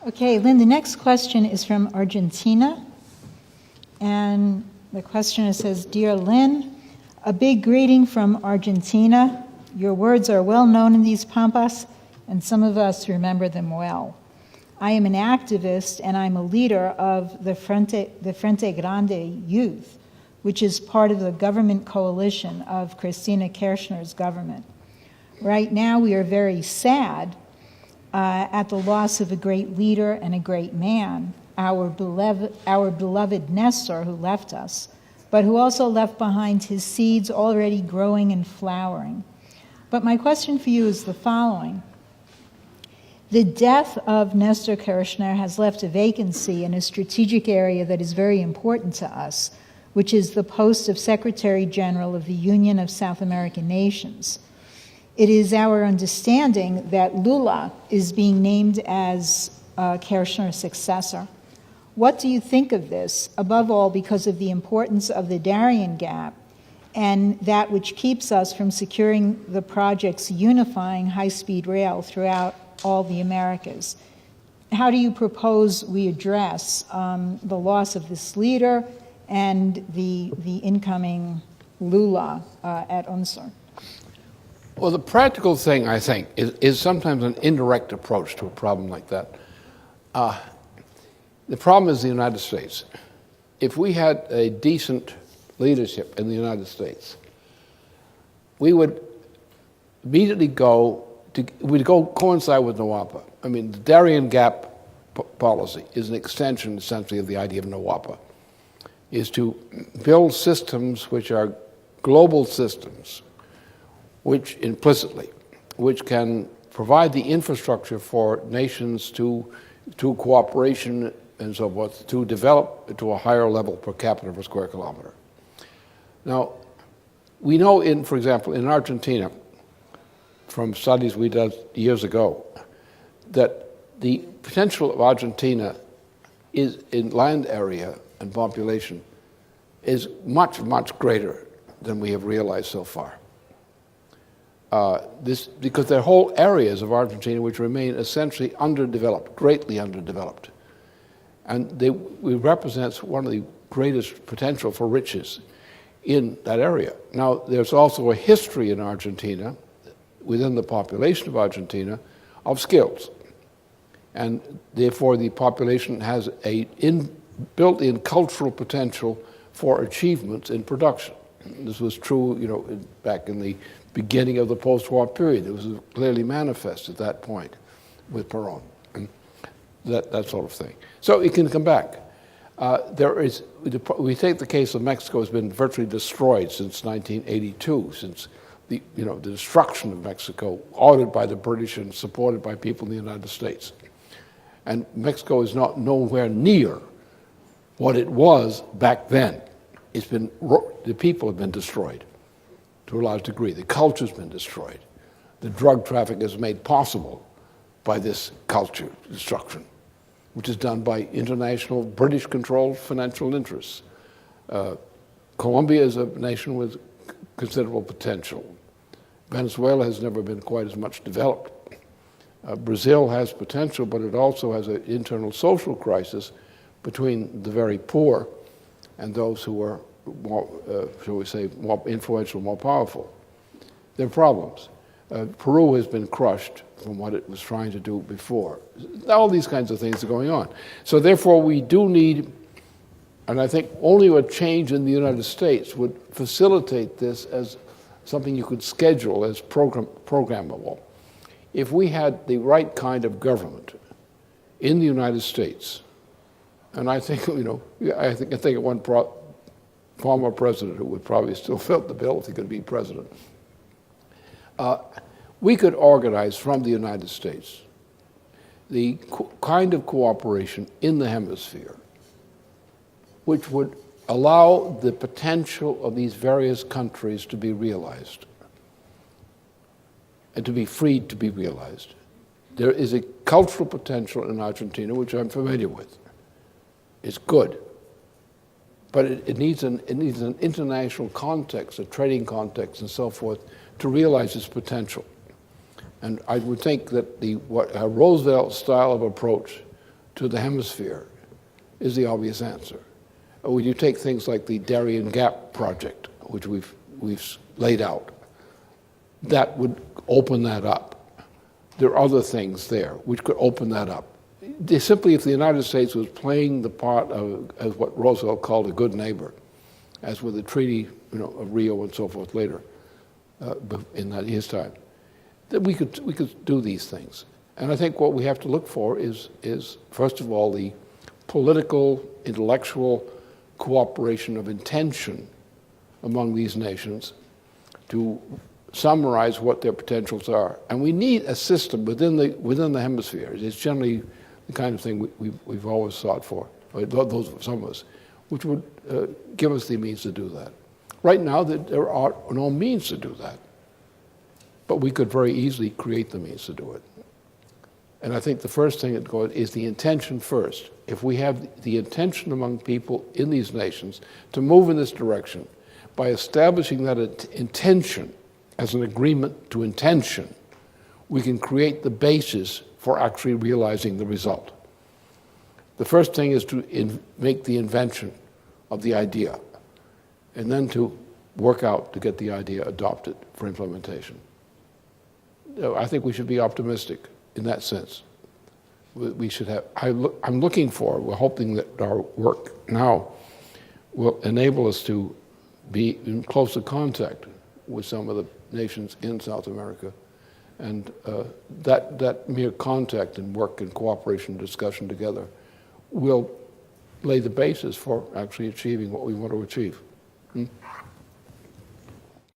Okay, Lynn, the next question is from Argentina. And the questioner says, Dear Lynn, a big greeting from Argentina. Your words are well known in these pampas, and some of us remember them well. I am an activist, and I'm a leader of the Frente Grande Youth, which is part of the government coalition of Cristina Kirchner's government. Right now, we are very sad at the loss of a great leader and a great man, our beloved Nestor, who left us, but who also left behind his seeds already growing and flowering. But my question for you is the following. The death of Nestor Kirchner has left a vacancy in a strategic area that is very important to us, which is the post of Secretary General of the Union of South American Nations. It is our understanding that Lula is being named as Kirchner's successor. What do you think of this, above all because of the importance of the Darien Gap and that which keeps us from securing the project's unifying high-speed rail throughout all the Americas? How do you propose we address the loss of this leader and the incoming Lula at UNSUR? Well, the practical thing, I think, is sometimes an indirect approach to a problem like that. The problem is the United States. If we had a decent leadership in the United States, we would immediately we'd go coincide with NWAPA. I mean, the Darien Gap policy is an extension, essentially, of the idea of NWAPA, is to build systems which are global systems, which implicitly, which can provide the infrastructure for nations to cooperation and so forth, to develop to a higher level per capita per square kilometer. Now, we know for example, in Argentina, from studies we did years ago, that the potential of Argentina is in land area and population is much, much greater than we have realized so far. Because there are whole areas of Argentina which remain essentially underdeveloped, greatly underdeveloped. And it represents one of the greatest potential for riches in that area. Now, there's also a history in Argentina, within the population of Argentina, of skills. And therefore, the population has a built-in cultural potential for achievements in production. This was true, back in the beginning of the post-war period. It was clearly manifest at that point with Perón, and that sort of thing. So it can come back. We take the case of Mexico has been virtually destroyed since 1982, since the destruction of Mexico, ordered by the British and supported by people in the United States. And Mexico is not nowhere near what it was back then. The people have been destroyed to a large degree. The culture's been destroyed. The drug traffic is made possible by this culture destruction, which is done by international British-controlled financial interests. Colombia is a nation with considerable potential. Venezuela has never been quite as much developed. Brazil has potential, but it also has an internal social crisis between the very poor and those who are more, shall we say, more influential, more powerful. There are problems. Peru has been crushed from what it was trying to do before. All these kinds of things are going on. So therefore, we do need, and I think only a change in the United States would facilitate this as something you could schedule as programmable. If we had the right kind of government in the United States, and I think, I think of one former president who would probably still fit the bill if he could be president. We could organize from the United States the kind of cooperation in the hemisphere which would allow the potential of these various countries to be realized and to be freed to be realized. There is a cultural potential in Argentina, which I'm familiar with. It's good. But it needs an international context, a trading context and so forth, to realize its potential. And I would think that a Roosevelt style of approach to the hemisphere is the obvious answer. When you take things like the Darien Gap project, which we've laid out, that would open that up. There are other things there which could open that up. Simply, if the United States was playing the part of, as what Roosevelt called a good neighbor, as with the Treaty, of Rio and so forth later, in his time, that we could do these things. And I think what we have to look for is first of all the political, intellectual cooperation of intention among these nations to summarize what their potentials are. And we need a system within the hemisphere. It's generally the kind of thing we've always sought for, or those some of us, which would give us the means to do that. Right now, there are no means to do that, but we could very easily create the means to do it. And I think the first thing that goes is the intention first. If we have the intention among people in these nations to move in this direction, by establishing that intention as an agreement to intention, we can create the basis for actually realizing the result. The first thing is to make the invention of the idea, and then to work out to get the idea adopted for implementation. I think we should be optimistic in that sense. We should have, we're hoping that our work now will enable us to be in closer contact with some of the nations in South America. And that mere contact and work and cooperation and discussion together will lay the basis for actually achieving what we want to achieve.